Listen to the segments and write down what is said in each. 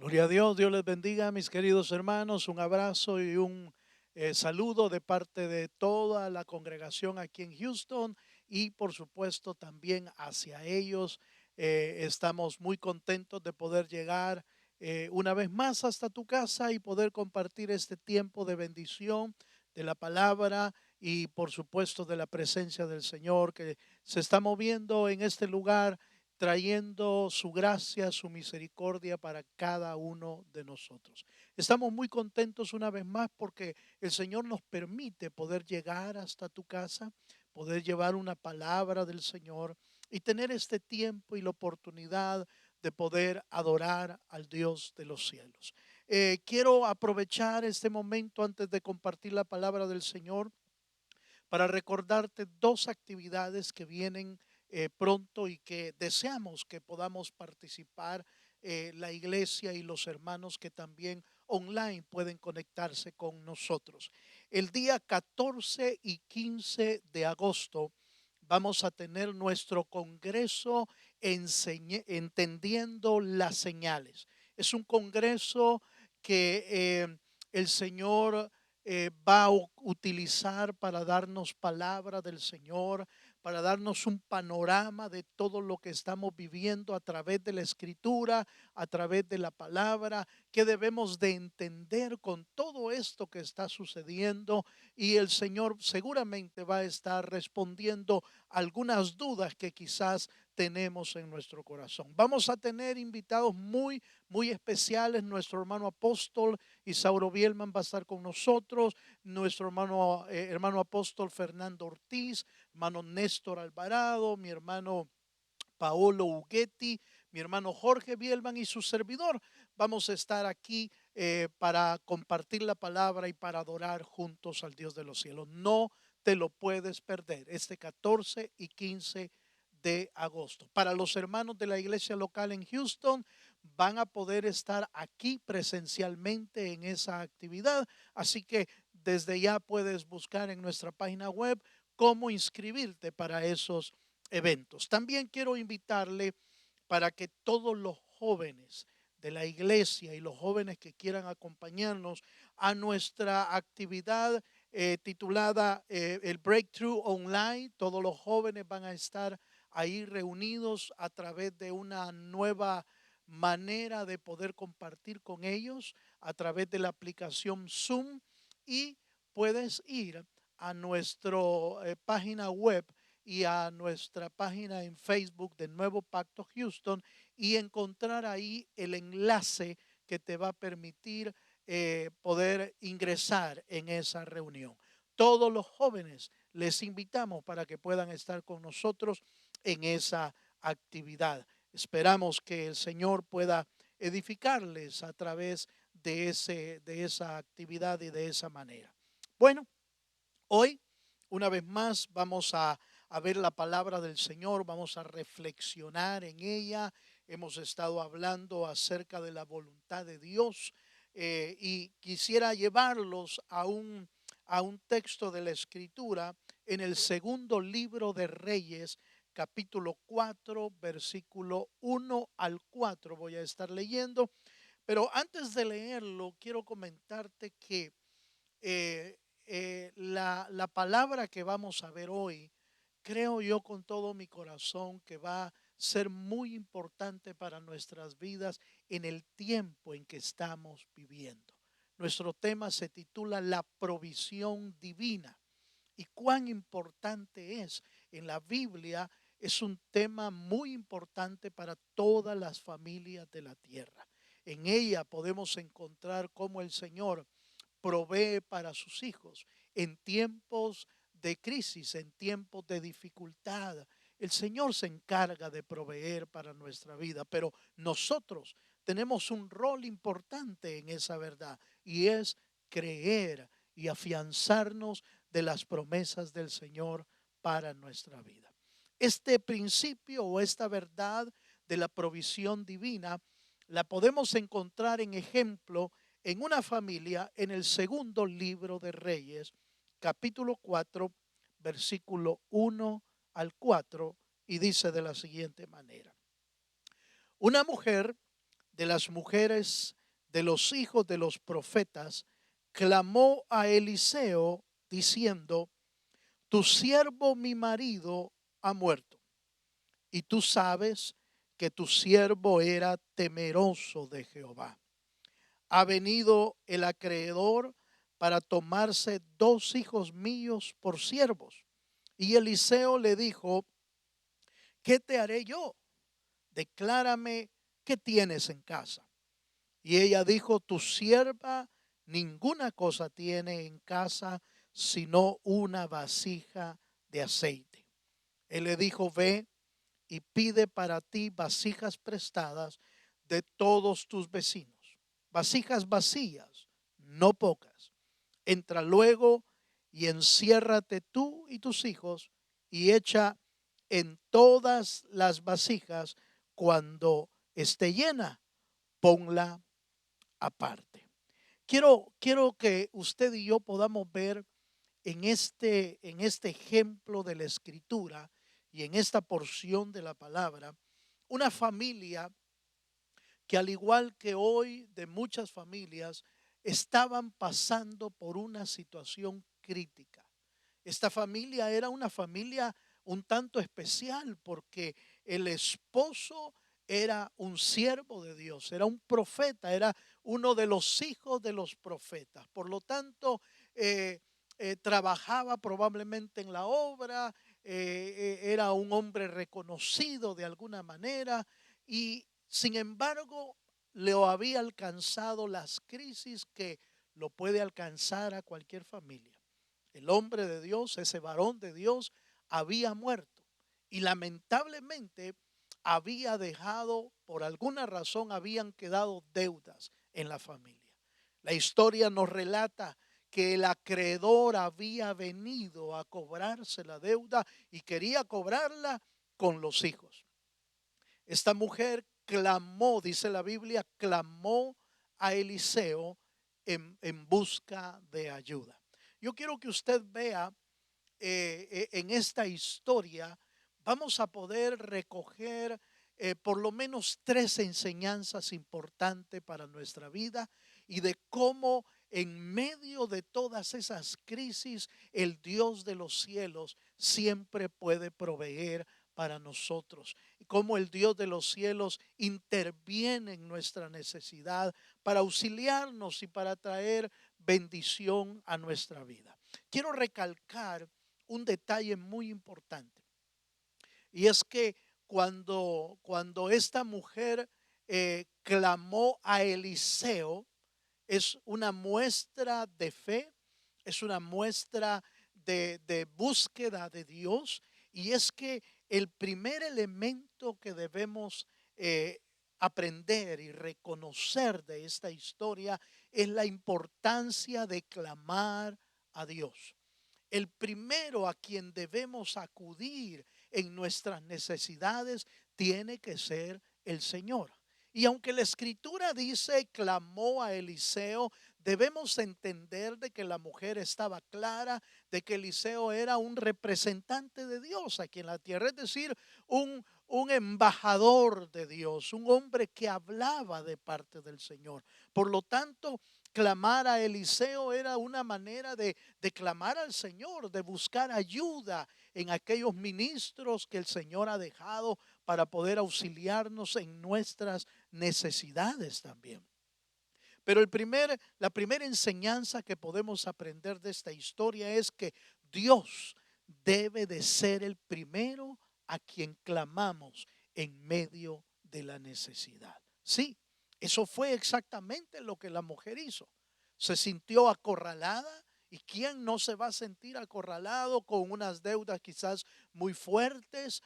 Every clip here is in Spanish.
Gloria a Dios, Dios les bendiga, mis queridos hermanos. Un abrazo y un saludo de parte de toda la congregación aquí en Houston y por supuesto también hacia ellos. Estamos muy contentos de poder llegar una vez más hasta tu casa y poder compartir este tiempo de bendición de la palabra y por supuesto de la presencia del Señor que se está moviendo en este lugar, trayendo su gracia, su misericordia para cada uno de nosotros. Estamos muy contentos una vez más porque el Señor nos permite poder llegar hasta tu casa, poder llevar una palabra del Señor y tener este tiempo y la oportunidad de poder adorar al Dios de los cielos. Quiero aprovechar este momento antes de compartir la palabra del Señor para recordarte dos actividades que vienen pronto y que deseamos que podamos participar la iglesia y los hermanos que también online pueden conectarse con nosotros. El día 14 y 15 de agosto vamos a tener nuestro congreso entendiendo las señales. Es un congreso que el Señor va a utilizar para darnos palabra del Señor, para darnos un panorama de todo lo que estamos viviendo a través de la escritura, a través de la palabra, que debemos de entender con todo esto que está sucediendo y el Señor seguramente va a estar respondiendo algunas dudas que quizás tenemos en nuestro corazón. Vamos a tener invitados muy especiales. Nuestro hermano apóstol Isauro Bielman va a estar con nosotros, nuestro hermano apóstol Fernando Ortiz, hermano Néstor Alvarado, mi hermano Paolo Ughetti, mi hermano Jorge Bielman y su servidor. Vamos a estar aquí para compartir la palabra y para adorar juntos al Dios de los cielos. No te lo puedes perder este 14 y 15 de agosto. Para los hermanos de la iglesia local en Houston, van a poder estar aquí presencialmente en esa actividad. Así que desde ya puedes buscar en nuestra página web cómo inscribirte para esos eventos. También quiero invitarle para que todos los jóvenes de la iglesia y los jóvenes que quieran acompañarnos a nuestra actividad titulada el Breakthrough Online. Todos los jóvenes van a estar ahí reunidos a través de una nueva manera de poder compartir con ellos a través de la aplicación Zoom y puedes ir a nuestra página web y a nuestra página en Facebook de Nuevo Pacto Houston y encontrar ahí el enlace que te va a permitir poder ingresar en esa reunión. Todos los jóvenes les invitamos para que puedan estar con nosotros en esa actividad. Esperamos que el Señor pueda edificarles a través de esa actividad y de esa manera. Bueno, hoy, una vez más, vamos a ver la palabra del Señor, vamos a reflexionar en ella. Hemos estado hablando acerca de la voluntad de Dios y quisiera llevarlos a un texto de la Escritura en el segundo libro de Reyes, capítulo 4, versículo 1 al 4. Voy a estar leyendo, pero antes de leerlo, quiero comentarte que la palabra que vamos a ver hoy, creo yo con todo mi corazón que va a ser muy importante para nuestras vidas en el tiempo en que estamos viviendo. Nuestro tema se titula La provisión divina. Y cuán importante es en la Biblia, es un tema muy importante para todas las familias de la tierra. En ella podemos encontrar cómo el Señor provee para sus hijos en tiempos de crisis, en tiempos de dificultad. El Señor se encarga de proveer para nuestra vida, pero nosotros tenemos un rol importante en esa verdad y es creer y afianzarnos de las promesas del Señor para nuestra vida. Este principio o esta verdad de la provisión divina la podemos encontrar en ejemplo en una familia en el segundo libro de Reyes, capítulo 4, versículo 1 al 4, y dice de la siguiente manera: una mujer de las mujeres de los hijos de los profetas, clamó a Eliseo diciendo: tu siervo mi marido ha muerto, y tú sabes que tu siervo era temeroso de Jehová. Ha venido el acreedor para tomarse 2 hijos míos por siervos. Y Eliseo le dijo: ¿qué te haré yo? Declárame qué tienes en casa. Y ella dijo: tu sierva ninguna cosa tiene en casa sino una vasija de aceite. Él le dijo: ve y pide para ti vasijas prestadas de todos tus vecinos, vasijas vacías, no pocas. Entra luego y enciérrate tú y tus hijos y echa en todas las vasijas. Cuando esté llena, ponla aparte. Quiero que usted y yo podamos ver en este ejemplo de la escritura y en esta porción de la palabra, una familia que, al igual que hoy de muchas familias, estaban pasando por una situación crítica. Esta familia era una familia un tanto especial porque el esposo era un siervo de Dios, era un profeta, era uno de los hijos de los profetas. Por lo tanto, trabajaba probablemente en la obra, era un hombre reconocido de alguna manera, y sin embargo le había alcanzado las crisis que lo puede alcanzar a cualquier familia. El hombre de Dios, ese varón de Dios, había muerto y lamentablemente había dejado, por alguna razón, habían quedado deudas en la familia. La historia nos relata que el acreedor había venido a cobrarse la deuda y quería cobrarla con los hijos. Esta mujer clamó, dice la Biblia, clamó a Eliseo en busca de ayuda. Yo quiero que usted vea en esta historia, vamos a poder recoger por lo menos 3 enseñanzas importantes para nuestra vida, y de cómo en medio de todas esas crisis el Dios de los cielos siempre puede proveer para nosotros, y cómo el Dios de los cielos interviene en nuestra necesidad para auxiliarnos y para traer bendición a nuestra vida. Quiero recalcar un detalle muy importante, y es que cuando esta mujer clamó a Eliseo, es una muestra de fe, es una muestra de búsqueda de Dios. Y es que el primer elemento que debemos aprender y reconocer de esta historia es la importancia de clamar a Dios. El primero a quien debemos acudir en nuestras necesidades tiene que ser el Señor. Y aunque la escritura dice clamó a Eliseo, debemos entender de que la mujer estaba clara de que Eliseo era un representante de Dios aquí en la tierra, es decir, un embajador de Dios, un hombre que hablaba de parte del Señor. Por lo tanto, clamar a Eliseo era una manera de clamar al Señor, de buscar ayuda en aquellos ministros que el Señor ha dejado para poder auxiliarnos en nuestras necesidades también. Pero la primera enseñanza que podemos aprender de esta historia es que Dios debe de ser el primero a quien clamamos en medio de la necesidad. Sí, eso fue exactamente lo que la mujer hizo. Se sintió acorralada. ¿Y quién no se va a sentir acorralado con unas deudas quizás muy fuertes,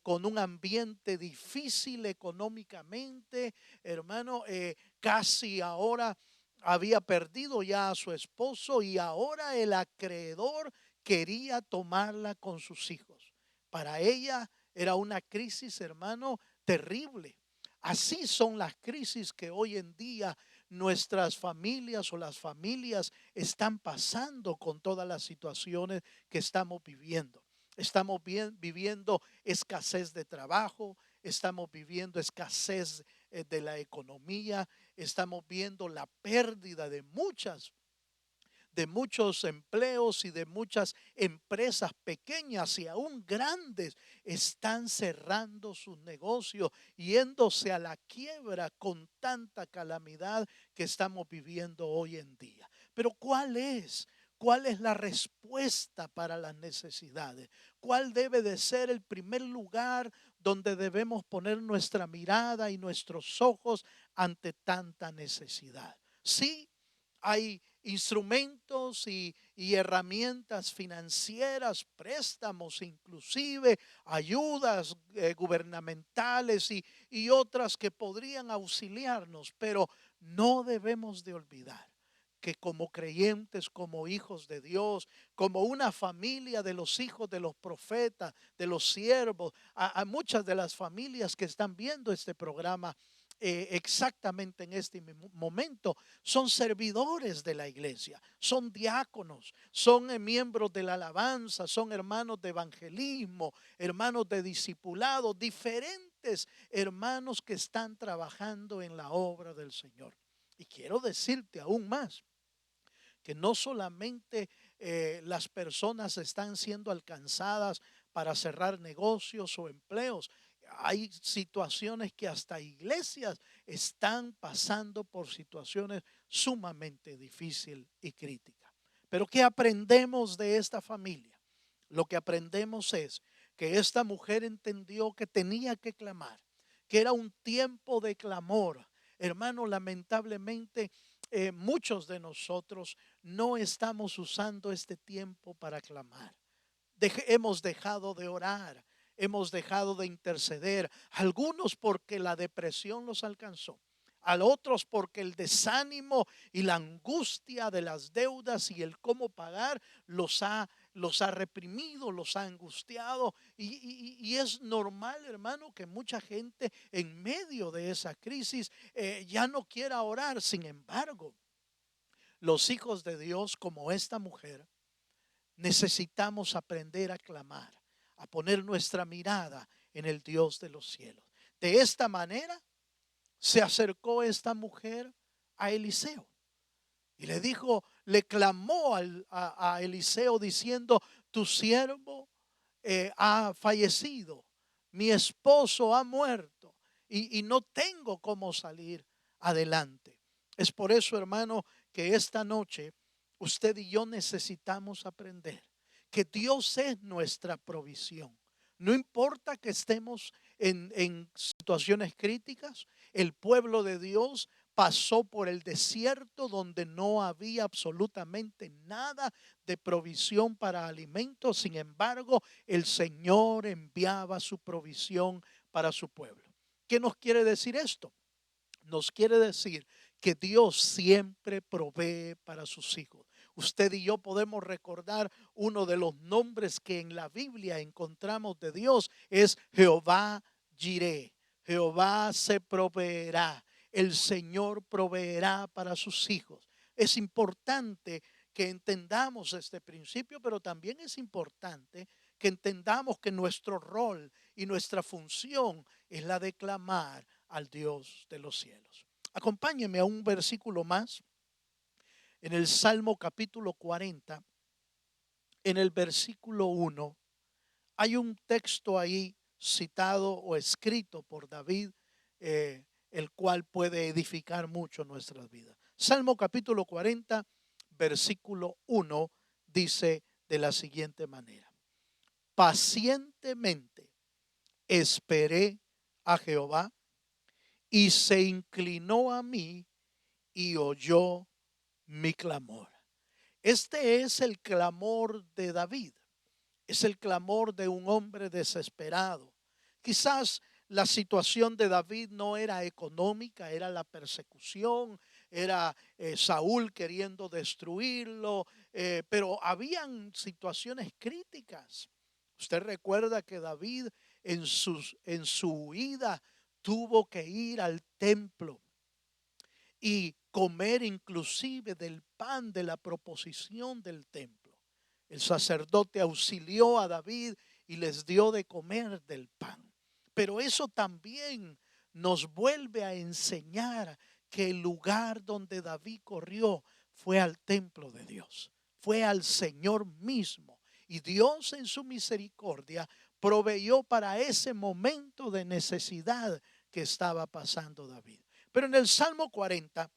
con un ambiente difícil económicamente, hermano? Casi ahora había perdido ya a su esposo, y ahora el acreedor quería tomarla con sus hijos. Para ella era una crisis, hermano, terrible. Así son las crisis que hoy en día nuestras familias o las familias están pasando con todas las situaciones que estamos viviendo. Estamos viviendo escasez de trabajo, estamos viviendo escasez de la economía. Estamos viendo la pérdida de muchos empleos y de muchas empresas pequeñas y aún grandes están cerrando sus negocios, yéndose a la quiebra con tanta calamidad que estamos viviendo hoy en día. Pero ¿cuál es? ¿Cuál es la respuesta para las necesidades? ¿Cuál debe de ser el primer lugar donde debemos poner nuestra mirada y nuestros ojos ante tanta necesidad? Sí, hay instrumentos y herramientas financieras, préstamos, inclusive ayudas gubernamentales y otras que podrían auxiliarnos, pero no debemos de olvidar que como creyentes, como hijos de Dios, como una familia de los hijos de los profetas, de los siervos, a muchas de las familias que están viendo este programa exactamente en este momento, son servidores de la iglesia, son diáconos, son miembros de la alabanza, son hermanos de evangelismo, hermanos de discipulado, diferentes hermanos que están trabajando en la obra del Señor. Y quiero decirte aún más, que no solamente las personas están siendo alcanzadas para cerrar negocios o empleos. Hay situaciones que hasta iglesias están pasando por situaciones sumamente difíciles y críticas. Pero ¿qué aprendemos de esta familia? Lo que aprendemos es que esta mujer entendió que tenía que clamar, que era un tiempo de clamor. Hermano, lamentablemente muchos de nosotros no estamos usando este tiempo para clamar. Hemos dejado de orar, hemos dejado de interceder, algunos porque la depresión los alcanzó, a otros porque el desánimo y la angustia de las deudas y el cómo pagar los ha reprimido, los ha angustiado. Y es normal, hermano, que mucha gente en medio de esa crisis ya no quiera orar. Sin embargo, los hijos de Dios como esta mujer necesitamos aprender a clamar, a poner nuestra mirada en el Dios de los cielos. De esta manera se acercó esta mujer a Eliseo y le dijo, le clamó a Eliseo diciendo, tu siervo ha fallecido, mi esposo ha muerto y no tengo cómo salir adelante. Es por eso, hermano, que esta noche usted y yo necesitamos aprender que Dios es nuestra provisión. No importa que estemos en situaciones críticas, el pueblo de Dios pasó por el desierto donde no había absolutamente nada de provisión para alimentos. Sin embargo, el Señor enviaba su provisión para su pueblo. ¿Qué nos quiere decir esto? Nos quiere decir que Dios siempre provee para sus hijos. Usted y yo podemos recordar uno de los nombres que en la Biblia encontramos de Dios es Jehová Jireh. Jehová se proveerá. El Señor proveerá para sus hijos. Es importante que entendamos este principio, pero también es importante que entendamos que nuestro rol y nuestra función es la de clamar al Dios de los cielos. Acompáñeme a un versículo más. En el Salmo capítulo 40, en el versículo 1, hay un texto ahí citado o escrito por David, el cual puede edificar mucho nuestras vidas. Salmo capítulo 40, versículo 1, dice de la siguiente manera: pacientemente esperé a Jehová y se inclinó a mí y oyó mi clamor. Este es el clamor de David. Es el clamor de un hombre desesperado. Quizás la situación de David no era económica, era la persecución, era Saúl queriendo destruirlo, pero habían situaciones críticas. Usted recuerda que David en su huida tuvo que ir al templo y comer inclusive del pan de la proposición del templo. El sacerdote auxilió a David y les dio de comer del pan. Pero eso también nos vuelve a enseñar que el lugar donde David corrió fue al templo de Dios, fue al Señor mismo. Y Dios en su misericordia proveyó para ese momento de necesidad que estaba pasando David. Pero en el Salmo 40,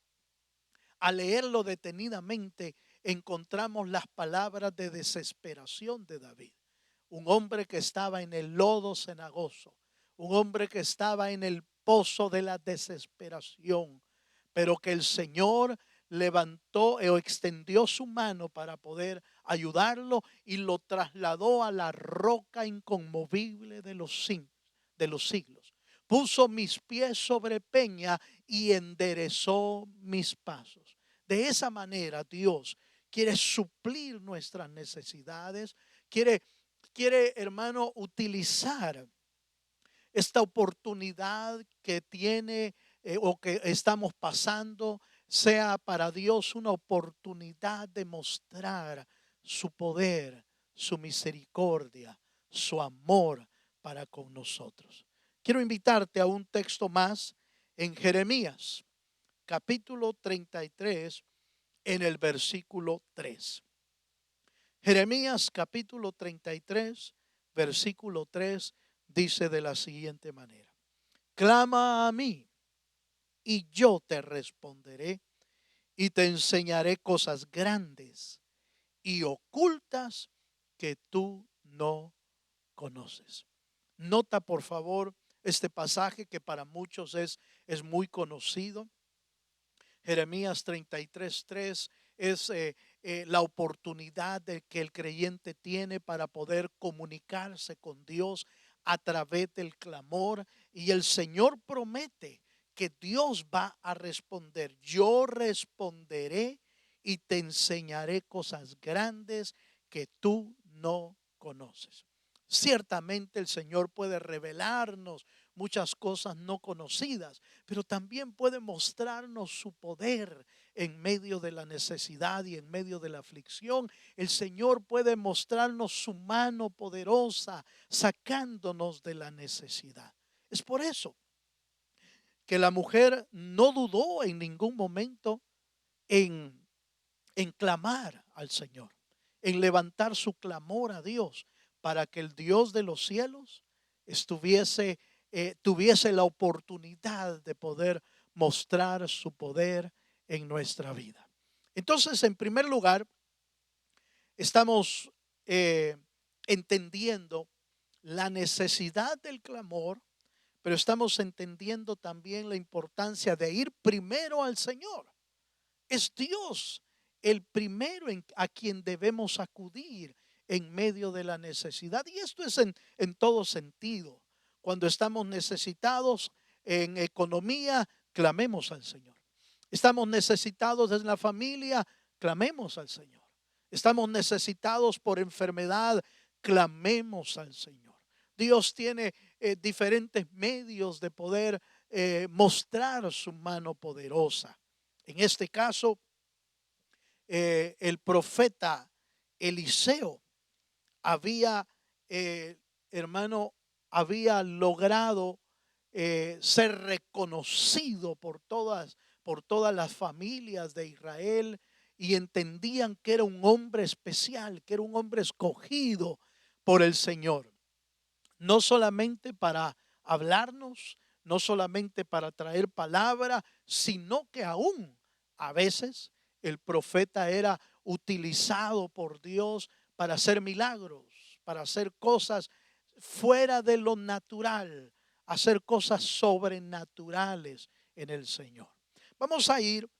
al leerlo detenidamente, encontramos las palabras de desesperación de David. Un hombre que estaba en el lodo cenagoso, un hombre que estaba en el pozo de la desesperación, pero que el Señor levantó o extendió su mano para poder ayudarlo y lo trasladó a la roca inconmovible de los siglos. Puso mis pies sobre peña y enderezó mis pasos. De esa manera Dios quiere suplir nuestras necesidades, quiere, hermano, utilizar esta oportunidad que tiene o que estamos pasando, sea para Dios una oportunidad de mostrar su poder, su misericordia, su amor para con nosotros. Quiero invitarte a un texto más en Jeremías, capítulo 33, en el versículo 3. Jeremías capítulo 33, versículo 3 dice de la siguiente manera: clama a mí y yo te responderé y te enseñaré cosas grandes y ocultas que tú no conoces. Nota por favor este pasaje que para muchos es muy conocido. Jeremías 33:3 es la oportunidad de que el creyente tiene para poder comunicarse con Dios a través del clamor, y el Señor promete que Dios va a responder. Yo responderé y te enseñaré cosas grandes que tú no conoces. Ciertamente el Señor puede revelarnos muchas cosas no conocidas, pero también puede mostrarnos su poder en medio de la necesidad y en medio de la aflicción. El Señor puede mostrarnos su mano poderosa sacándonos de la necesidad. Es por eso que la mujer no dudó en ningún momento en, en clamar al Señor, en levantar su clamor a Dios para que el Dios de los cielos tuviese la oportunidad de poder mostrar su poder en nuestra vida. Entonces, en primer lugar, estamos entendiendo la necesidad del clamor, pero estamos entendiendo también la importancia de ir primero al Señor. Es Dios el primero a quien debemos acudir en medio de la necesidad. Y esto es en todo sentido. Cuando estamos necesitados en economía, clamemos al Señor. Estamos necesitados en la familia, clamemos al Señor. Estamos necesitados por enfermedad, clamemos al Señor. Dios tiene diferentes medios de poder mostrar su mano poderosa. En este caso, el profeta Eliseo había, hermano, había logrado ser reconocido por todas las familias de Israel, y entendían que era un hombre especial, que era un hombre escogido por el Señor. No solamente para hablarnos, no solamente para traer palabra, sino que aún a veces el profeta era utilizado por Dios para hacer milagros, para hacer cosas fuera de lo natural, hacer cosas sobrenaturales en el Señor. Vamos a ir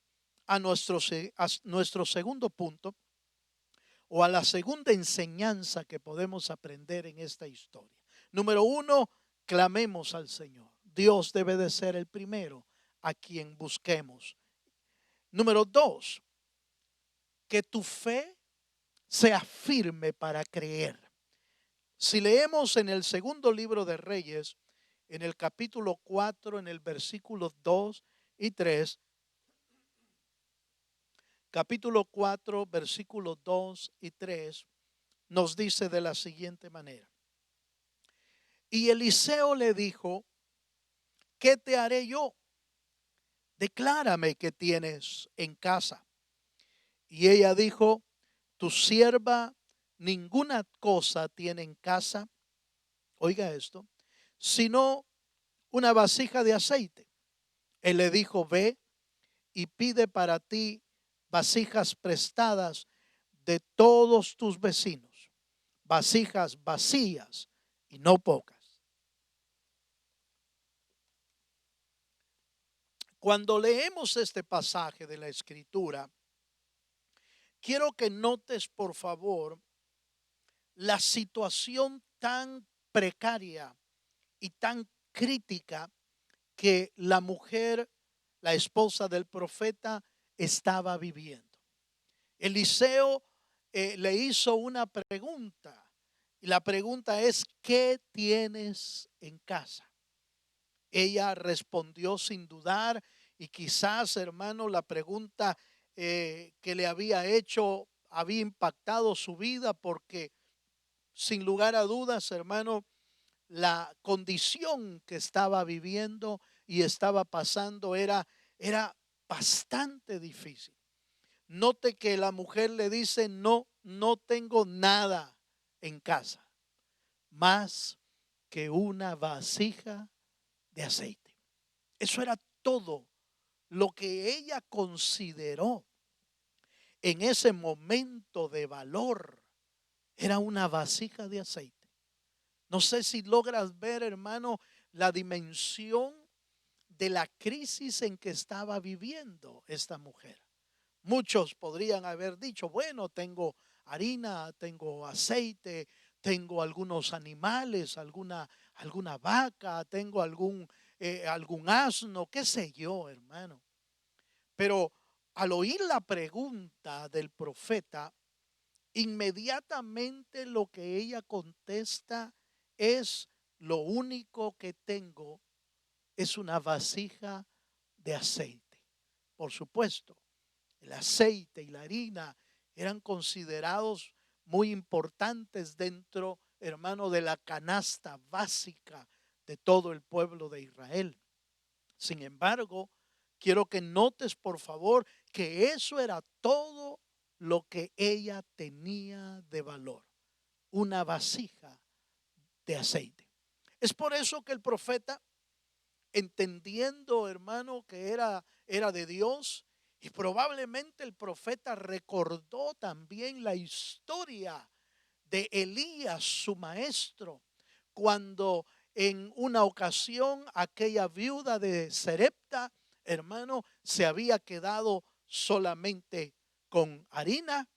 a nuestro segundo punto, o a la segunda enseñanza que podemos aprender en esta historia. Número uno, clamemos al Señor. Dios debe de ser el primero a quien busquemos. Número dos, que tu fe sea firme para creer. Si leemos en el segundo libro de Reyes, en el capítulo 4, en el versículo 2 y 3, capítulo 4, versículos 2 y 3, nos dice de la siguiente manera: y Eliseo le dijo, ¿qué te haré yo? Declárame qué tienes en casa. Y ella dijo, tu sierva ninguna cosa tiene en casa, oiga esto, sino una vasija de aceite. Él le dijo, ve y pide para ti vasijas prestadas de todos tus vecinos, vasijas vacías y no pocas. Cuando leemos este pasaje de la Escritura, quiero que notes, por favor, la situación tan precaria y tan crítica que la mujer, la esposa del profeta, estaba viviendo. Eliseo le hizo una pregunta y la pregunta es, ¿qué tienes en casa? Ella respondió sin dudar y quizás, hermano, la pregunta que le había hecho había impactado su vida porque sin lugar a dudas, hermano, la condición que estaba viviendo y estaba pasando era bastante difícil. Note que la mujer le dice, no, no tengo nada en casa, más que una vasija de aceite. Eso era todo lo que ella consideró en ese momento de valor. Era una vasija de aceite. No sé si logras ver, hermano, la dimensión de la crisis en que estaba viviendo esta mujer. Muchos podrían haber dicho, bueno, tengo harina, tengo aceite, tengo algunos animales, alguna vaca, tengo algún asno, qué sé yo, hermano. Pero al oír la pregunta del profeta, inmediatamente lo que ella contesta es, lo único que tengo es una vasija de aceite. Por supuesto, el aceite y la harina eran considerados muy importantes dentro, hermano, de la canasta básica de todo el pueblo de Israel. Sin embargo, quiero que notes, por favor, que eso era todo lo que ella tenía de valor, una vasija de aceite. Es por eso que el profeta, entendiendo, hermano, que era de Dios, y probablemente el profeta recordó también la historia de Elías, su maestro, cuando en una ocasión aquella viuda de Serepta, hermano, se había quedado solamente con harina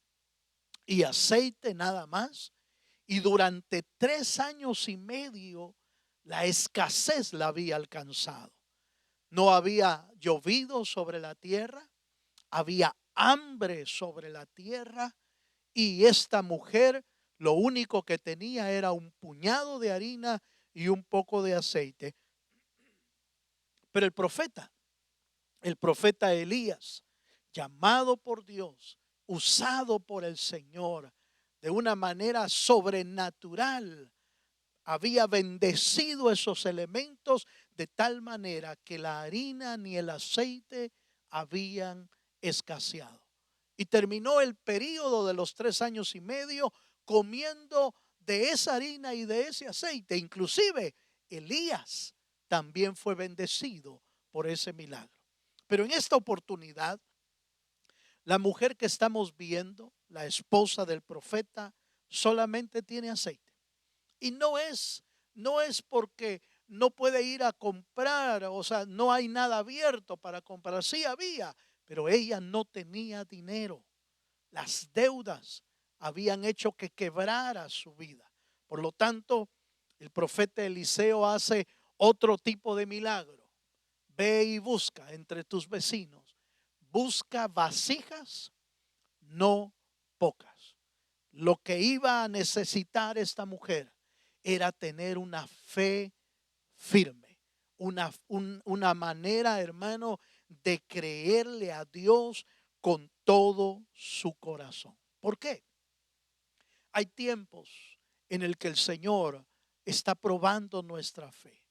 y aceite nada más. Y durante 3 años y medio la escasez la había alcanzado. No había llovido sobre la tierra, había hambre sobre la tierra y esta mujer lo único que tenía era un puñado de harina y un poco de aceite. Pero el profeta Elías, llamado por Dios, usado por el Señor de una manera sobrenatural, había bendecido esos elementos de tal manera que la harina ni el aceite habían escaseado. Y terminó el periodo de los 3 años y medio comiendo de esa harina y de ese aceite. Inclusive Elías también fue bendecido por ese milagro. Pero en esta oportunidad, la mujer que estamos viendo, la esposa del profeta, solamente tiene aceite. Y no es porque no puede ir a comprar, o sea, no hay nada abierto para comprar. Sí había, pero ella no tenía dinero. Las deudas habían hecho que quebrara su vida. Por lo tanto, el profeta Eliseo hace otro tipo de milagro. Ve y busca entre tus vecinos. Busca vasijas, no pocas. Lo que iba a necesitar esta mujer era tener una fe firme, una manera, hermano, de creerle a Dios con todo su corazón. ¿Por qué? Hay tiempos en el que el Señor está probando nuestra fe.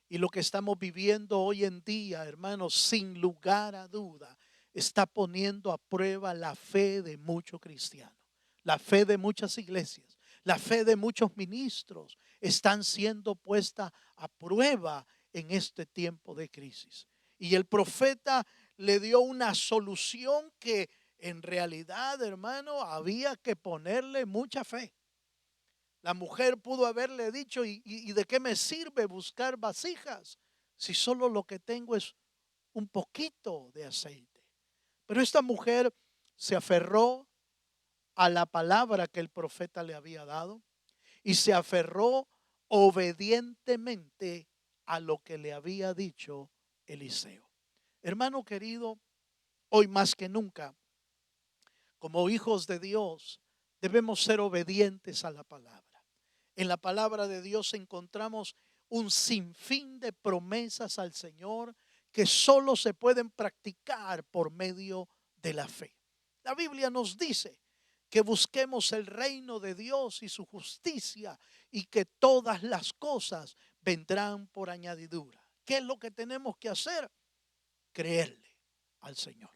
Y lo que estamos viviendo hoy en día, hermanos, sin lugar a duda, está poniendo a prueba la fe de muchos cristianos, la fe de muchas iglesias, la fe de muchos ministros están siendo puesta a prueba en este tiempo de crisis. Y el profeta le dio una solución que en realidad, hermano, había que ponerle mucha fe. La mujer pudo haberle dicho, ¿y de qué me sirve buscar vasijas si solo lo que tengo es un poquito de aceite? Pero esta mujer se aferró a la palabra que el profeta le había dado y se aferró obedientemente a lo que le había dicho Eliseo. Hermano querido, hoy más que nunca, como hijos de Dios, debemos ser obedientes a la palabra. En la palabra de Dios encontramos un sinfín de promesas al Señor que solo se pueden practicar por medio de la fe. La Biblia nos dice que busquemos el reino de Dios y su justicia y que todas las cosas vendrán por añadidura. ¿Qué es lo que tenemos que hacer? Creerle al Señor.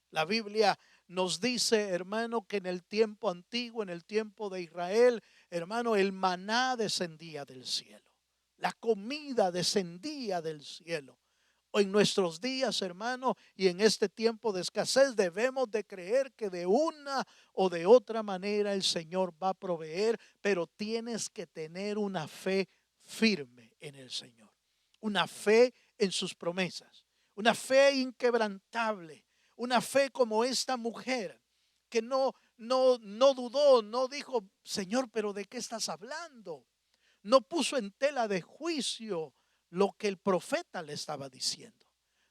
La Biblia nos dice, hermano, que en el tiempo antiguo, en el tiempo de Israel, hermano, el maná descendía del cielo. La comida descendía del cielo. En nuestros días, hermano, y en este tiempo de escasez, debemos de creer que de una o de otra manera el Señor va a proveer, pero tienes que tener una fe firme en el Señor, una fe en sus promesas, una fe inquebrantable, una fe como esta mujer que no dudó, no dijo, Señor, pero ¿de qué estás hablando? No puso en tela de juicio lo que el profeta le estaba diciendo.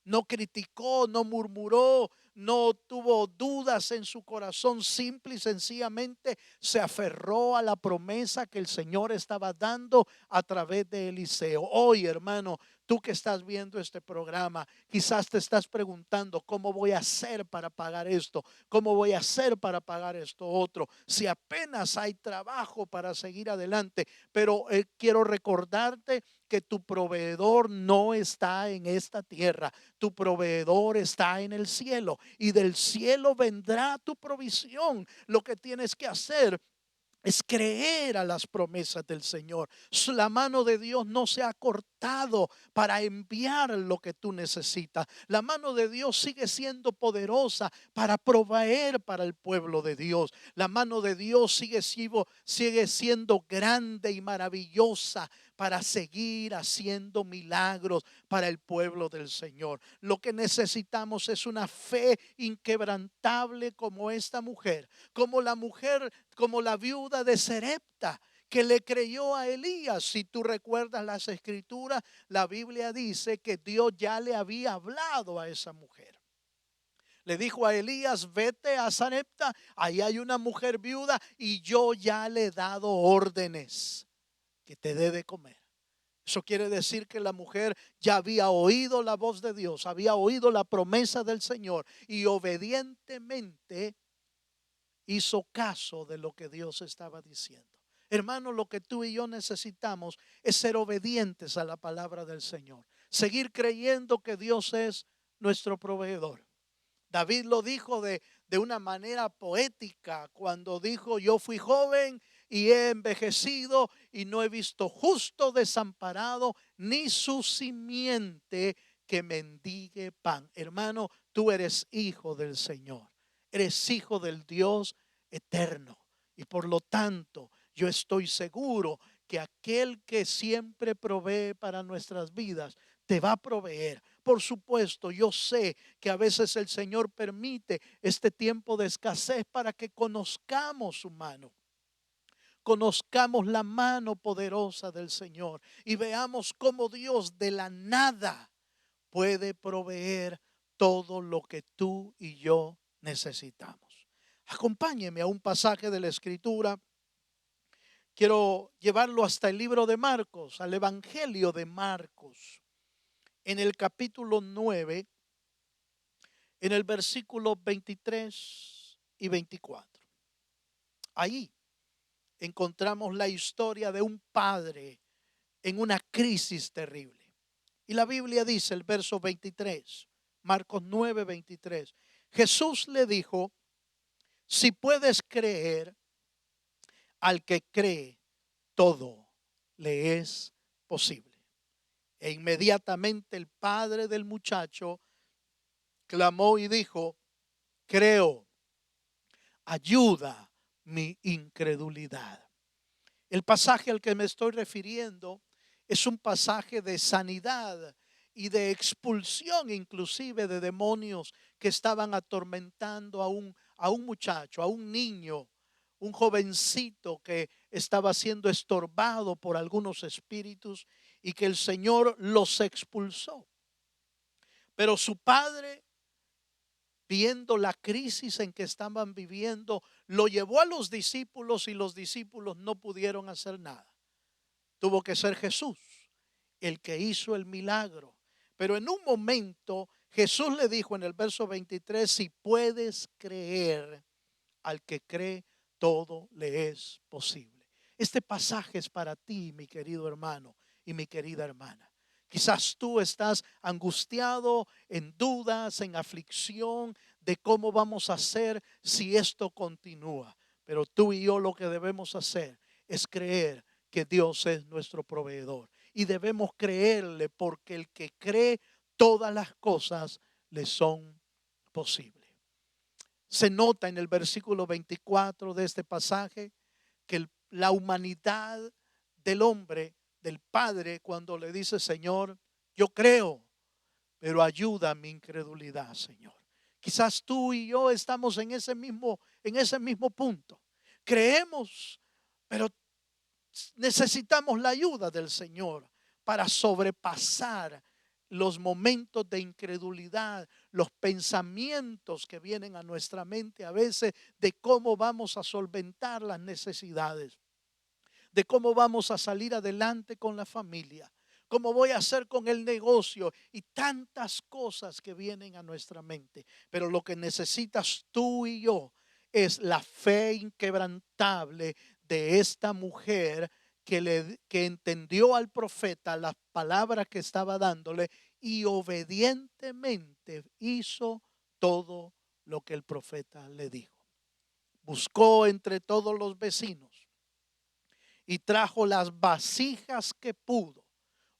No criticó, no murmuró, no tuvo dudas en su corazón, simple y sencillamente se aferró a la promesa que el Señor estaba dando a través de Eliseo. Hoy, hermano, tú que estás viendo este programa, quizás te estás preguntando, ¿cómo voy a hacer para pagar esto? ¿Cómo voy a hacer para pagar esto otro? Si apenas hay trabajo para seguir adelante. Pero quiero recordarte que tu proveedor no está en esta tierra, tu proveedor está en el cielo y del cielo vendrá tu provisión. Lo que tienes que hacer es creer a las promesas del Señor. La mano de Dios no se ha cortado para enviar lo que tú necesitas. La mano de Dios sigue siendo poderosa para proveer para el pueblo de Dios. La mano de Dios sigue siendo grande y maravillosa para seguir haciendo milagros para el pueblo del Señor. Lo que necesitamos es una fe inquebrantable como esta mujer, como la mujer, como la viuda de Serepta, que le creyó a Elías. Si tú recuerdas las escrituras, la Biblia dice que Dios ya le había hablado a esa mujer. Le dijo a Elías, vete a Sarepta, ahí hay una mujer viuda y yo ya le he dado órdenes que te dé de comer. Eso quiere decir que la mujer ya había oído la voz de Dios, había oído la promesa del Señor y obedientemente hizo caso de lo que Dios estaba diciendo. Hermano, lo que tú y yo necesitamos es ser obedientes a la palabra del Señor, seguir creyendo que Dios es nuestro proveedor. David lo dijo de una manera poética cuando dijo, yo fui joven y he envejecido y no he visto justo desamparado ni su simiente que mendigue pan. Hermano, tú eres hijo del Señor, eres hijo del Dios eterno y por lo tanto yo estoy seguro que aquel que siempre provee para nuestras vidas te va a proveer. Por supuesto, yo sé que a veces el Señor permite este tiempo de escasez para que conozcamos su mano, conozcamos la mano poderosa del Señor y veamos cómo Dios de la nada puede proveer todo lo que tú y yo necesitamos. Acompáñeme a un pasaje de la Escritura. Quiero llevarlo hasta el libro de Marcos, al Evangelio de Marcos, en el capítulo 9, en el versículo 23 y 24. Ahí encontramos la historia de un padre en una crisis terrible. Y la Biblia dice, el verso 23, Marcos 9:23, Jesús le dijo, si puedes creer, al que cree, todo le es posible. E inmediatamente el padre del muchacho clamó y dijo, creo, ayuda mi incredulidad. El pasaje al que me estoy refiriendo es un pasaje de sanidad y de expulsión inclusive de demonios que estaban atormentando a un muchacho, a un niño, un jovencito que estaba siendo estorbado por algunos espíritus y que el Señor los expulsó. Pero su padre, viendo la crisis en que estaban viviendo, lo llevó a los discípulos y los discípulos no pudieron hacer nada. Tuvo que ser Jesús el que hizo el milagro. Pero en un momento Jesús le dijo en el verso 23, si puedes creer, al que cree todo le es posible. Este pasaje es para ti, mi querido hermano y mi querida hermana. Quizás tú estás angustiado, en dudas, en aflicción de cómo vamos a hacer si esto continúa. Pero tú y yo lo que debemos hacer es creer que Dios es nuestro proveedor. Y debemos creerle porque el que cree todas las cosas le son posibles. Se nota en el versículo 24 de este pasaje que la humanidad del hombre, del Padre, cuando le dice, Señor, yo creo, pero ayuda a mi incredulidad, Señor. Quizás tú y yo estamos en ese mismo punto. Creemos, pero necesitamos la ayuda del Señor para sobrepasar los momentos de incredulidad, los pensamientos que vienen a nuestra mente a veces de cómo vamos a solventar las necesidades, de cómo vamos a salir adelante con la familia, cómo voy a hacer con el negocio y tantas cosas que vienen a nuestra mente. Pero lo que necesitas tú y yo es la fe inquebrantable de esta mujer que entendió al profeta las palabras que estaba dándole y obedientemente hizo todo lo que el profeta le dijo. Buscó entre todos los vecinos y trajo las vasijas que pudo,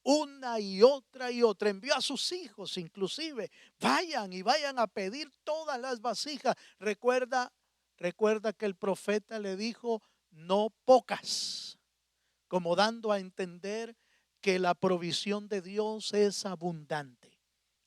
una y otra y otra. Envió a sus hijos inclusive, vayan a pedir todas las vasijas. Recuerda que el profeta le dijo, no pocas, como dando a entender que la provisión de Dios es abundante.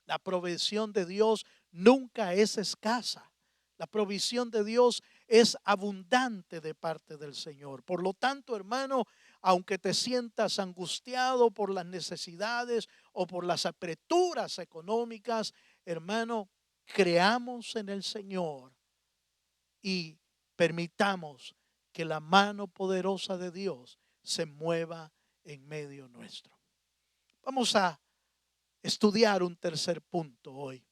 La provisión de Dios nunca es escasa. La provisión de Dios es abundante de parte del Señor. Por lo tanto, hermano, aunque te sientas angustiado por las necesidades o por las apreturas económicas, hermano, creamos en el Señor y permitamos que la mano poderosa de Dios se mueva en medio nuestro. Vamos a estudiar un tercer punto hoy.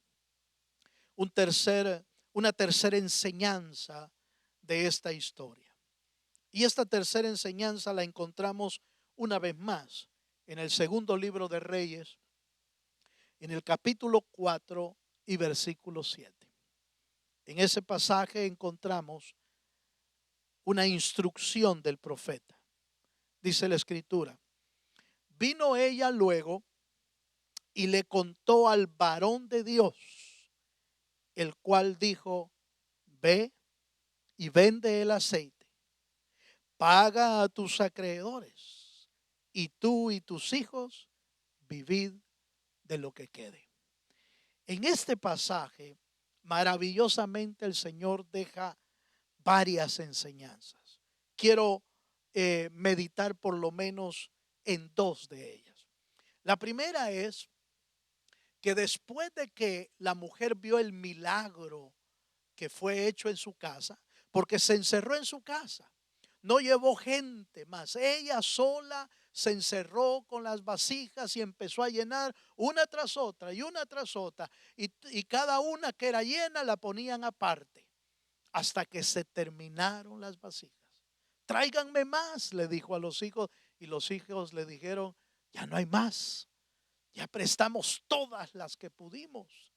Una tercera enseñanza de esta historia. Y esta tercera enseñanza la encontramos una vez más en el segundo libro de Reyes, en el capítulo 4 y versículo 7. En ese pasaje encontramos una instrucción del profeta. Dice la escritura, vino ella luego y le contó al varón de Dios, el cual dijo, ve y vende el aceite, paga a tus acreedores, y tú y tus hijos vivid de lo que quede. En este pasaje, maravillosamente el Señor deja varias enseñanzas. Quiero meditar por lo menos en dos de ellas. La primera es que después de que la mujer vio el milagro que fue hecho en su casa, porque se encerró en su casa, no llevó gente más, ella sola se encerró con las vasijas y empezó a llenar una tras otra y una tras otra, y cada una que era llena la ponían aparte hasta que se terminaron las vasijas. Tráiganme más, le dijo a los hijos, y los hijos le dijeron, ya no hay más, Ya prestamos todas las que pudimos.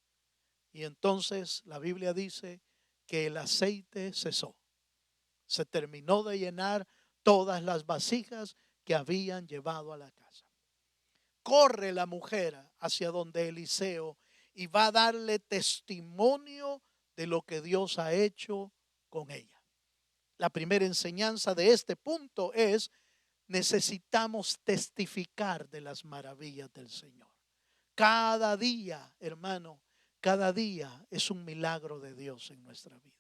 Y entonces la Biblia dice que el aceite cesó. Se terminó de llenar todas las vasijas que habían llevado a la casa. Corre la mujer hacia donde Eliseo y va a darle testimonio de lo que Dios ha hecho con ella. La primera enseñanza de este punto es: necesitamos testificar de las maravillas del Señor. Cada día, hermano, cada día es un milagro de Dios en nuestra vida.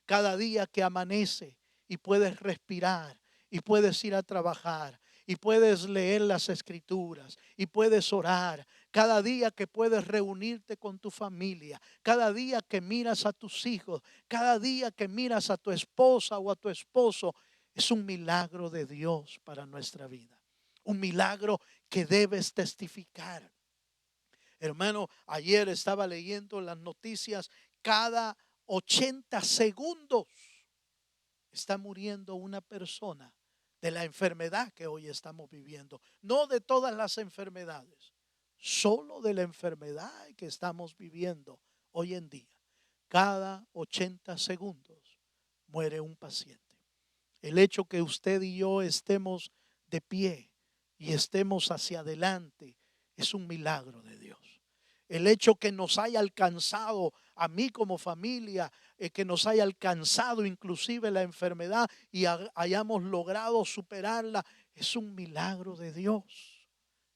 Cada día que amanece y puedes respirar y puedes ir a trabajar y puedes leer las escrituras y puedes orar. Cada día que puedes reunirte con tu familia, cada día que miras a tus hijos, cada día que miras a tu esposa o a tu esposo, es un milagro de Dios para nuestra vida. Un milagro que debes testificar. Hermano, ayer estaba leyendo las noticias. Cada 80 segundos está muriendo una persona de la enfermedad que hoy estamos viviendo. No de todas las enfermedades, solo de la enfermedad que estamos viviendo hoy en día. Cada 80 segundos muere un paciente. El hecho que usted y yo estemos de pie y estemos hacia adelante es un milagro de Dios. El hecho que nos haya alcanzado a mí como familia, que nos haya alcanzado inclusive la enfermedad y hayamos logrado superarla, es un milagro de Dios.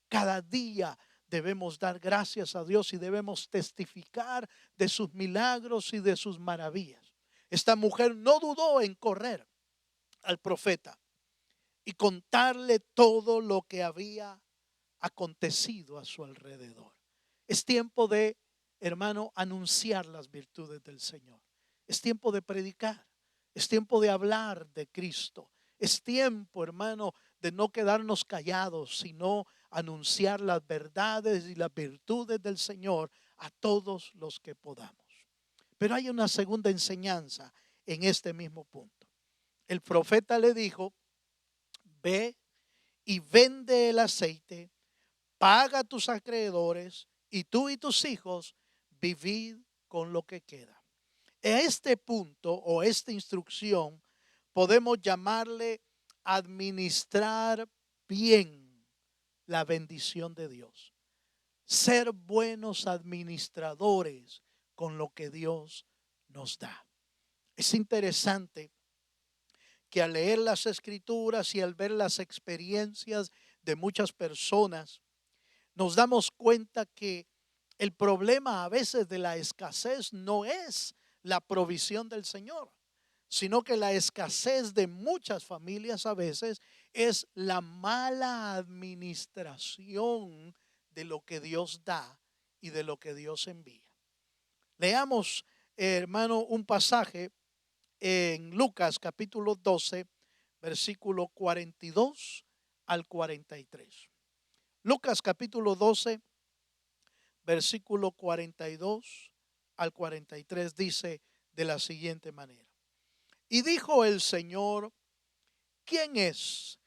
Cada día debemos dar gracias a Dios y debemos testificar de sus milagros y de sus maravillas. Esta mujer no dudó en correr al profeta y contarle todo lo que había acontecido a su alrededor. Es tiempo de, hermano, anunciar las virtudes del Señor. Es tiempo de predicar. Es tiempo de hablar de Cristo. Es tiempo, hermano, de no quedarnos callados, sino anunciar las verdades y las virtudes del Señor a todos los que podamos. Pero hay una segunda enseñanza en este mismo punto. El profeta le dijo: ve y vende el aceite, paga a tus acreedores y tú y tus hijos vivid con lo que queda. A este punto o esta instrucción podemos llamarle administrar bien la bendición de Dios. Ser buenos administradores con lo que Dios nos da. Es interesante que al leer las escrituras y al ver las experiencias de muchas personas, nos damos cuenta que el problema a veces de la escasez no es la provisión del Señor, sino que la escasez de muchas familias a veces es la mala administración de lo que Dios da y de lo que Dios envía. Leamos, hermano, un pasaje en Lucas capítulo 12, versículo 42 al 43. Lucas capítulo 12, versículo 42 al 43 dice de la siguiente manera: y dijo el Señor: ¿quién es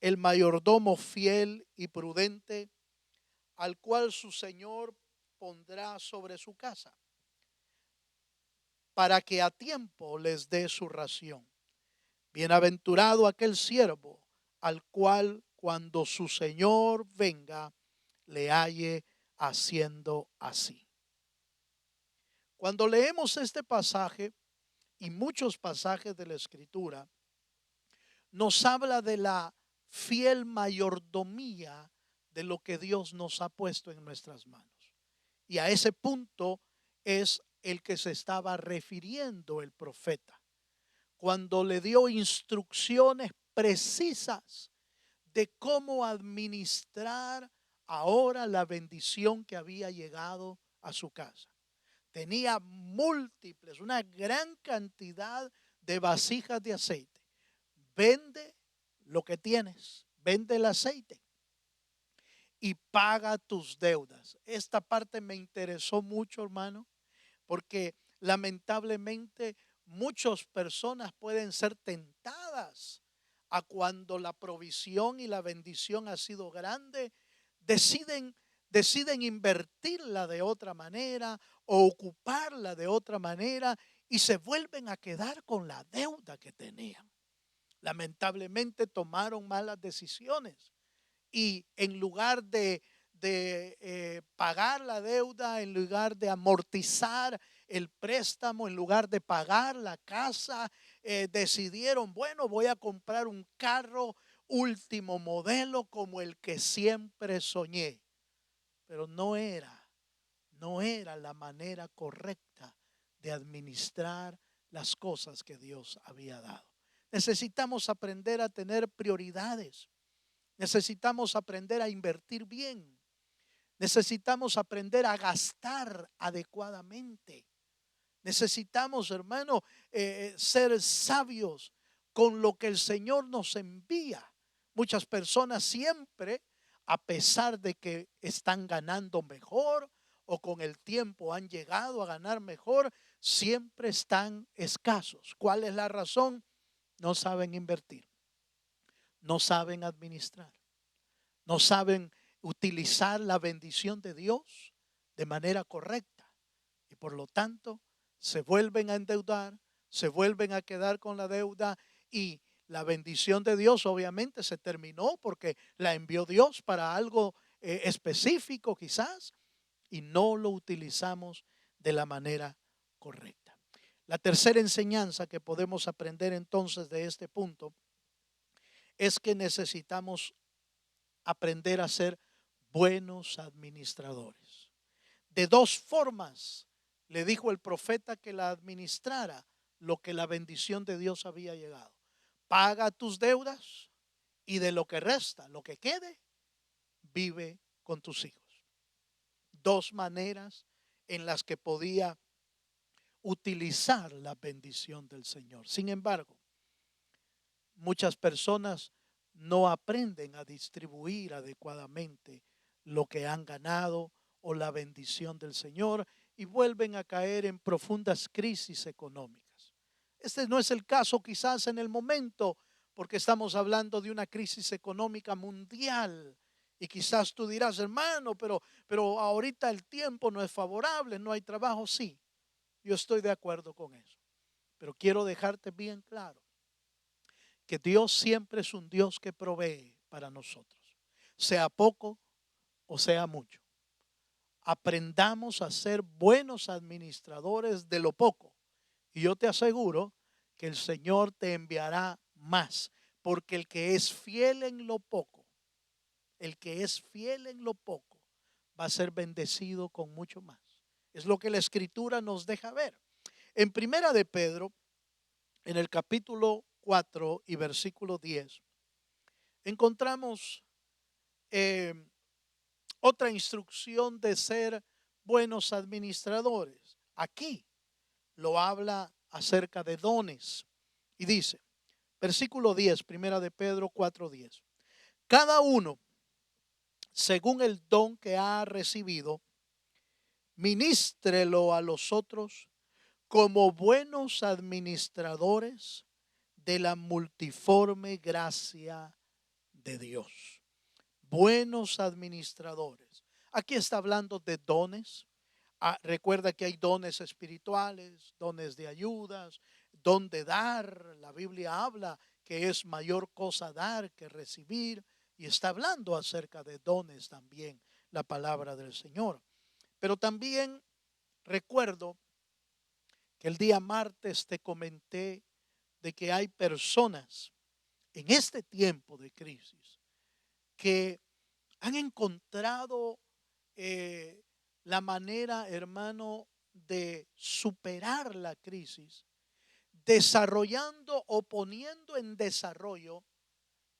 el mayordomo fiel y prudente al cual su Señor pondrá sobre su casa, para que a tiempo les dé su ración? Bienaventurado aquel siervo al cual cuando su Señor venga le halle haciendo así. Cuando leemos este pasaje y muchos pasajes de la Escritura, nos habla de la fiel mayordomía de lo que Dios nos ha puesto en nuestras manos. Y a ese punto es el que se estaba refiriendo el profeta, cuando le dio instrucciones precisas de cómo administrar ahora la bendición que había llegado a su casa. Tenía múltiples, una gran cantidad de vasijas de aceite. Vende lo que tienes, vende el aceite y paga tus deudas. Esta parte me interesó mucho, hermano, porque lamentablemente muchas personas pueden ser tentadas a, cuando la provisión y la bendición ha sido grande, deciden deciden invertirla de otra manera o ocuparla de otra manera y se vuelven a quedar con la deuda que tenían. Lamentablemente tomaron malas decisiones y en lugar de pagar la deuda, en lugar de amortizar el préstamo, en lugar de pagar la casa, decidieron, bueno, voy a comprar un carro último modelo como el que siempre soñé. Pero no era la manera correcta de administrar las cosas que Dios había dado. Necesitamos aprender a tener prioridades. Necesitamos aprender a invertir bien. Necesitamos aprender a gastar adecuadamente. Necesitamos, hermano, ser sabios con lo que el Señor nos envía. Muchas personas siempre, a pesar de que están ganando mejor o con el tiempo han llegado a ganar mejor, siempre están escasos. ¿Cuál es la razón? No saben invertir, no saben administrar, no saben utilizar la bendición de Dios de manera correcta y por lo tanto se vuelven a endeudar, se vuelven a quedar con la deuda y la bendición de Dios obviamente se terminó porque la envió Dios para algo específico quizás y no lo utilizamos de la manera correcta. La tercera enseñanza que podemos aprender entonces de este punto es que necesitamos aprender a ser buenos administradores. De dos formas le dijo el profeta que la administrara lo que la bendición de Dios había llegado. Paga tus deudas y de lo que resta, lo que quede, vive con tus hijos. Dos maneras en las que podía utilizar la bendición del Señor. Sin embargo, muchas personas no aprenden a distribuir adecuadamente lo que han ganado o la bendición del Señor y vuelven a caer en profundas crisis económicas. Este no es el caso quizás en el momento, porque estamos hablando de una crisis económica mundial. Y quizás tú dirás, hermano, pero ahorita el tiempo no es favorable, no hay trabajo. Sí, yo estoy de acuerdo con eso. Pero quiero dejarte bien claro que Dios siempre es un Dios que provee para nosotros, sea poco o sea mucho. Aprendamos a ser buenos administradores de lo poco y yo te aseguro que el Señor te enviará más, porque el que es fiel en lo poco, el que es fiel en lo poco, va a ser bendecido con mucho más. Es lo que la Escritura nos deja ver. En Primera de Pedro, en el capítulo 4 y versículo 10, encontramos eh, otra instrucción de ser buenos administradores. Aquí lo habla acerca de dones y dice, versículo 10, Primera de Pedro 4:10. Cada uno, según el don que ha recibido, ministrelo a los otros como buenos administradores de la multiforme gracia de Dios. Buenos administradores. Aquí está hablando de dones. Recuerda que hay dones espirituales, dones de ayudas, don de dar. La Biblia habla que es mayor cosa dar que recibir. Y está hablando acerca de dones también la palabra del Señor. Pero también recuerdo que el día martes te comenté de que hay personas en este tiempo de crisis que han encontrado eh, la manera, hermano, de superar la crisis, desarrollando o poniendo en desarrollo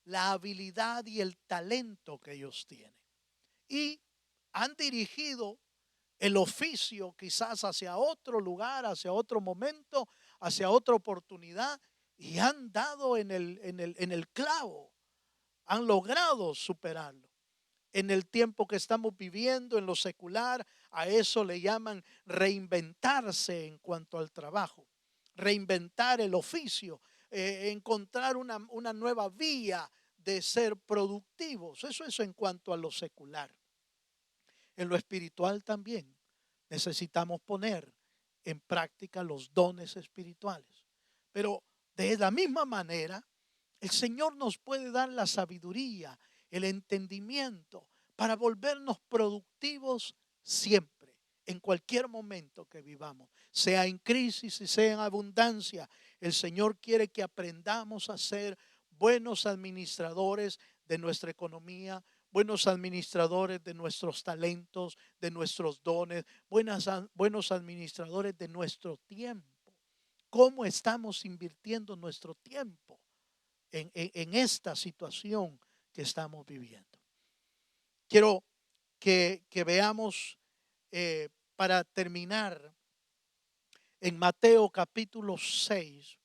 la habilidad y el talento que ellos tienen. Y han dirigido el oficio quizás hacia otro lugar, hacia otro momento, hacia otra oportunidad y han dado en el clavo, han logrado superarlo. En el tiempo que estamos viviendo, en lo secular, a eso le llaman reinventarse en cuanto al trabajo, reinventar el oficio, encontrar una nueva vía de ser productivos. Eso en cuanto a lo secular. En lo espiritual también necesitamos poner en práctica los dones espirituales. Pero de la misma manera, el Señor nos puede dar la sabiduría, el entendimiento para volvernos productivos siempre, en cualquier momento que vivamos, sea en crisis y sea en abundancia. El Señor quiere que aprendamos a ser buenos administradores de nuestra economía, buenos administradores de nuestros talentos, de nuestros dones, buenos administradores de nuestro tiempo. ¿Cómo estamos invirtiendo nuestro tiempo en esta situación que estamos viviendo? Quiero que veamos, para terminar, en Mateo capítulo 6,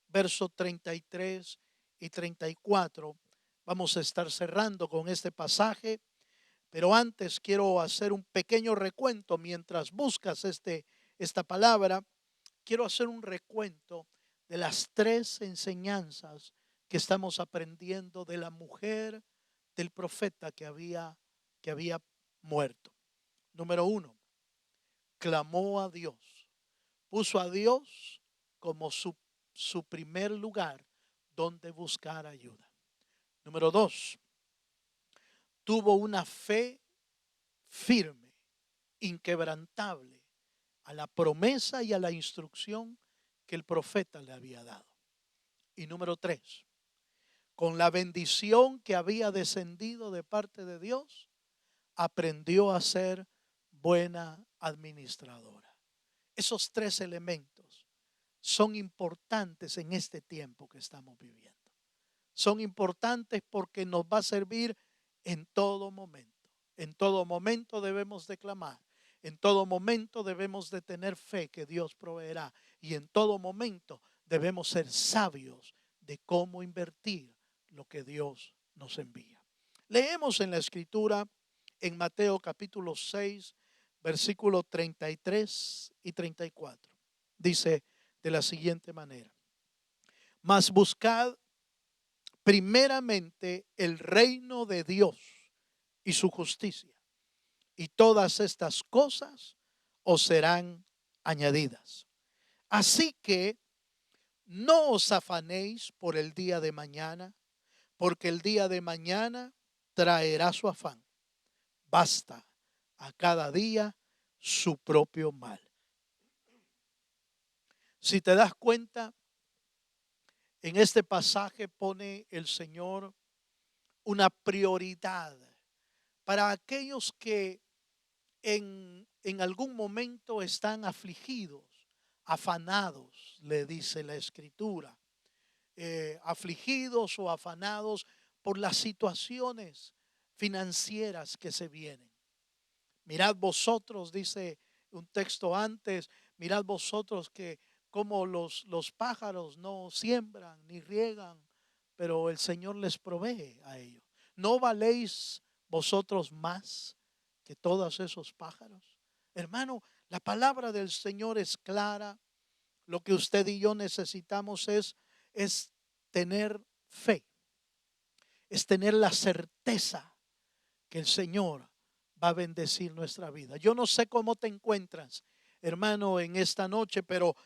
versos 33 y 34. Vamos a estar cerrando con este pasaje, pero antes quiero hacer un pequeño recuento mientras buscas esta palabra. Quiero hacer un recuento de las tres enseñanzas que estamos aprendiendo de la mujer del profeta que había muerto. Número uno, clamó a Dios, puso a Dios como su primer lugar donde buscar ayuda. Número dos, tuvo una fe firme, inquebrantable, a la promesa y a la instrucción que el profeta le había dado. Y número tres, con la bendición que había descendido de parte de Dios, aprendió a ser buena administradora. Esos tres elementos son importantes en este tiempo que estamos viviendo. Son importantes porque nos va a servir en todo momento. En todo momento debemos de clamar. En todo momento debemos de tener fe que Dios proveerá. Y en todo momento debemos ser sabios de cómo invertir lo que Dios nos envía. Leemos en la Escritura, en Mateo capítulo 6, versículos 33 y 34. Dice de la siguiente manera: mas buscad primeramente el reino de Dios y su justicia, y todas estas cosas os serán añadidas. Así que no os afanéis por el día de mañana, porque el día de mañana traerá su afán. Basta a cada día su propio mal. Si te das cuenta, en este pasaje pone el Señor una prioridad para aquellos que en algún momento están afligidos, afanados, le dice la Escritura, afligidos o afanados por las situaciones financieras que se vienen. Mirad vosotros, dice un texto antes, mirad vosotros que como los pájaros no siembran ni riegan, pero el Señor les provee a ellos. ¿No valéis vosotros más que todos esos pájaros? Hermano, la palabra del Señor es clara. Lo que usted y yo necesitamos es tener fe, es tener la certeza que el Señor va a bendecir nuestra vida. Yo no sé cómo te encuentras, hermano, en esta noche, pero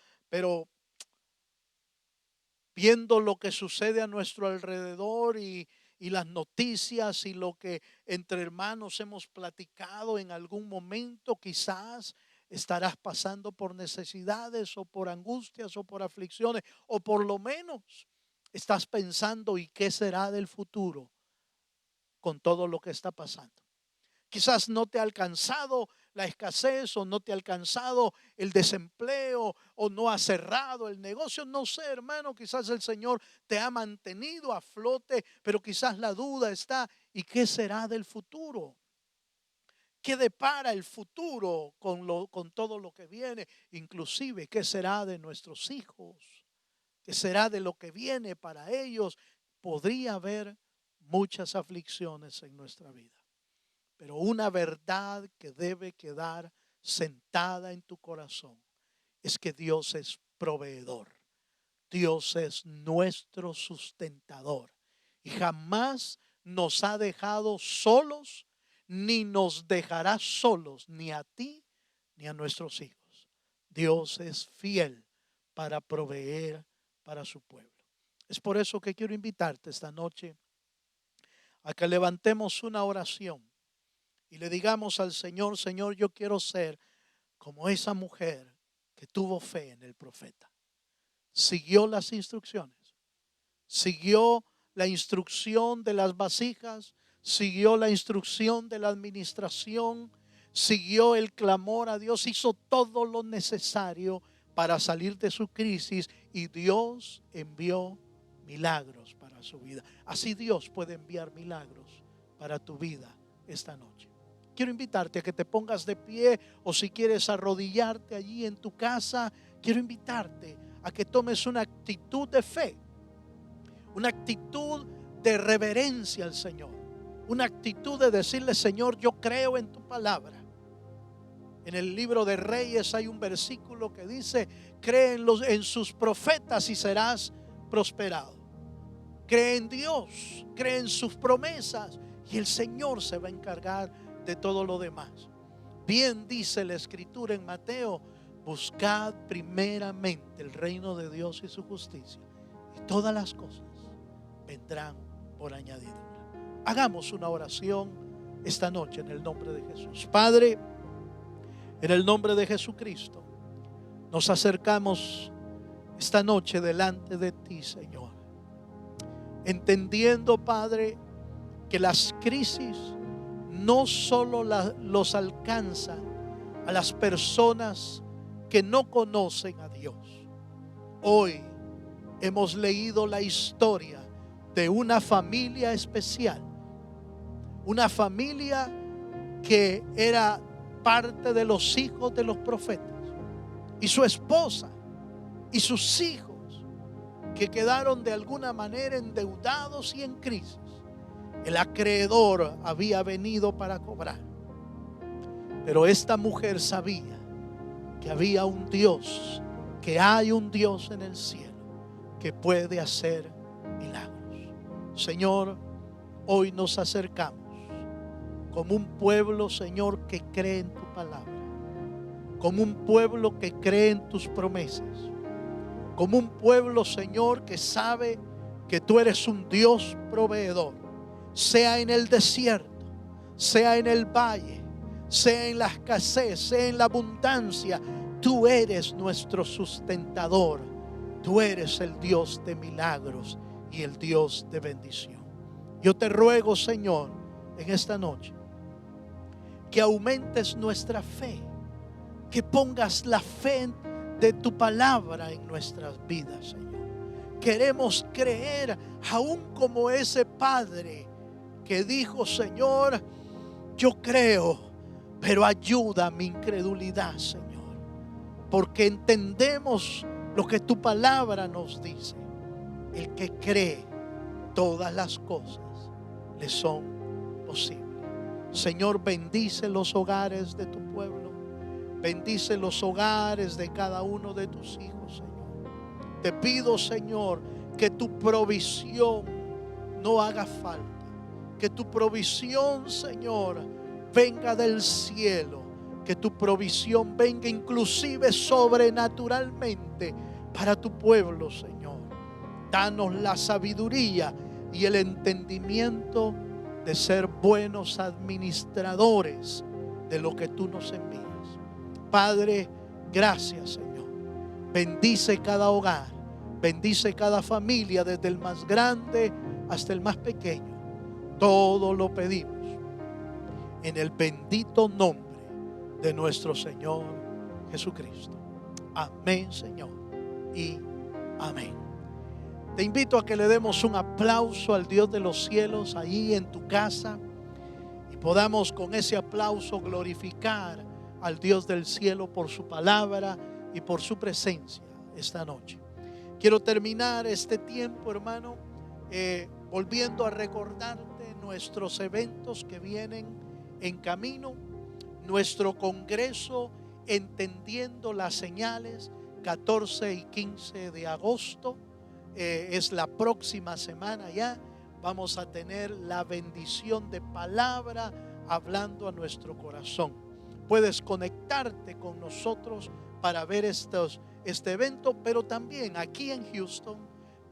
viendo lo que sucede a nuestro alrededor y las noticias y lo que entre hermanos hemos platicado en algún momento, quizás estarás pasando por necesidades o por angustias o por aflicciones, o por lo menos estás pensando: ¿y qué será del futuro con todo lo que está pasando? Quizás no te ha alcanzado la escasez, o no te ha alcanzado el desempleo, o no ha cerrado el negocio. No sé, hermano, quizás el Señor te ha mantenido a flote, pero quizás la duda está: ¿y qué será del futuro? ¿Qué depara el futuro con todo lo que viene? Inclusive, ¿qué será de nuestros hijos? ¿Qué será de lo que viene para ellos? Podría haber muchas aflicciones en nuestra vida. Pero una verdad que debe quedar sentada en tu corazón es que Dios es proveedor. Dios es nuestro sustentador y jamás nos ha dejado solos ni nos dejará solos, ni a ti ni a nuestros hijos. Dios es fiel para proveer para su pueblo. Es por eso que quiero invitarte esta noche a que levantemos una oración y le digamos al Señor: Señor, yo quiero ser como esa mujer que tuvo fe en el profeta. Siguió las instrucciones, siguió la instrucción de las vasijas, siguió la instrucción de la administración, siguió el clamor a Dios, hizo todo lo necesario para salir de su crisis, y Dios envió milagros para su vida. Así Dios puede enviar milagros para tu vida esta noche. Quiero invitarte a que te pongas de pie, o si quieres arrodillarte allí en tu casa, quiero invitarte a que tomes una actitud de fe, una actitud de reverencia al Señor, una actitud de decirle: Señor, yo creo en tu palabra. En el libro de Reyes hay un versículo que dice: cree en sus profetas y serás prosperado. Cree en Dios, cree en sus promesas, y el Señor se va a encargar de todo lo demás. Bien dice la Escritura en Mateo: buscad primeramente el reino de Dios y su justicia, y todas las cosas vendrán por añadidura. Hagamos una oración esta noche en el nombre de Jesús. Padre, en el nombre de Jesucristo, nos acercamos esta noche delante de ti, Señor, entendiendo, Padre, que las crisis no solo los alcanzan a las personas que no conocen a Dios. Hoy hemos leído la historia de una familia especial, una familia que era parte de los hijos de los profetas, y su esposa y sus hijos, que quedaron de alguna manera endeudados y en crisis. El acreedor había venido para cobrar, pero esta mujer sabía que había un Dios, que hay un Dios en el cielo que puede hacer milagros. Señor, hoy nos acercamos como un pueblo, Señor, que cree en tu palabra, como un pueblo que cree en tus promesas, como un pueblo, Señor, que sabe que tú eres un Dios proveedor, sea en el desierto, sea en el valle, sea en la escasez, sea en la abundancia. Tú eres nuestro sustentador, tú eres el Dios de milagros y el Dios de bendición. Yo te ruego, Señor, en esta noche, que aumentes nuestra fe, que pongas la fe de tu palabra en nuestras vidas, Señor. Queremos creer aún como ese padre que dijo: Señor, yo creo, pero ayuda mi incredulidad, Señor, porque entendemos lo que tu palabra nos dice. El que cree, todas las cosas le son posibles. Señor, bendice los hogares de tu pueblo, bendice los hogares de cada uno de tus hijos, Señor. Te pido, Señor, que tu provisión no haga falta, que tu provisión, Señor, venga del cielo, que tu provisión venga inclusive sobrenaturalmente para tu pueblo, Señor. Danos la sabiduría y el entendimiento de ser buenos administradores de lo que tú nos envías. Padre, gracias, Señor. Bendice cada hogar, bendice cada familia, desde el más grande hasta el más pequeño. Todo lo pedimos en el bendito nombre de nuestro Señor Jesucristo. Amén, Señor, y amén. Te invito a que le demos un aplauso al Dios de los cielos ahí en tu casa, y podamos con ese aplauso glorificar al Dios del cielo por su palabra y por su presencia esta noche. Quiero terminar este tiempo, hermano, volviendo a recordarte nuestros eventos que vienen en camino. Nuestro congreso Entendiendo las Señales, 14 y 15 de agosto, es la próxima semana ya. Vamos a tener la bendición de palabra hablando a nuestro corazón. Puedes conectarte con nosotros para ver este evento, pero también aquí en Houston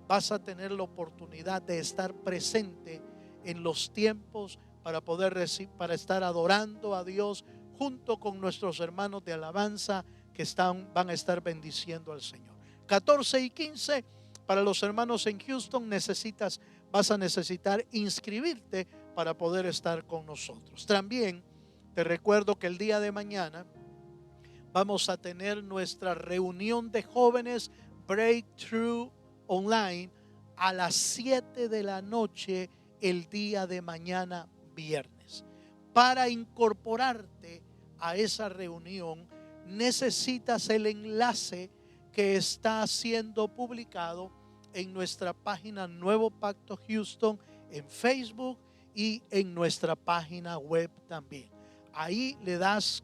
vas a tener la oportunidad de estar presente en los tiempos para estar adorando a Dios junto con nuestros hermanos de alabanza que van a estar bendiciendo al Señor. 14 y 15 para los hermanos en Houston vas a necesitar inscribirte para poder estar con nosotros. También te recuerdo que el día de mañana vamos a tener nuestra reunión de jóvenes Breakthrough Online a las 7 de la noche el día de mañana viernes. Para incorporarte a esa reunión necesitas el enlace que está siendo publicado en nuestra página Nuevo Pacto Houston en Facebook y en nuestra página web también. Ahí le das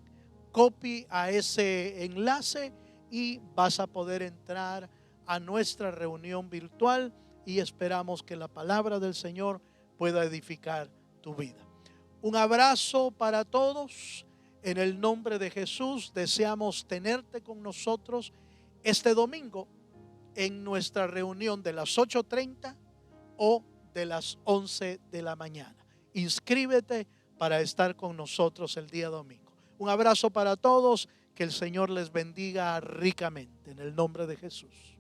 copy a ese enlace y vas a poder entrar a nuestra reunión virtual y esperamos que la palabra del Señor pueda edificar tu vida. Un abrazo para todos. En el nombre de Jesús deseamos tenerte con nosotros este domingo en nuestra reunión de las 8:30 o de las 11 de la mañana. Inscríbete para estar con nosotros el día domingo. Un abrazo para todos, que el Señor les bendiga ricamente en el nombre de Jesús.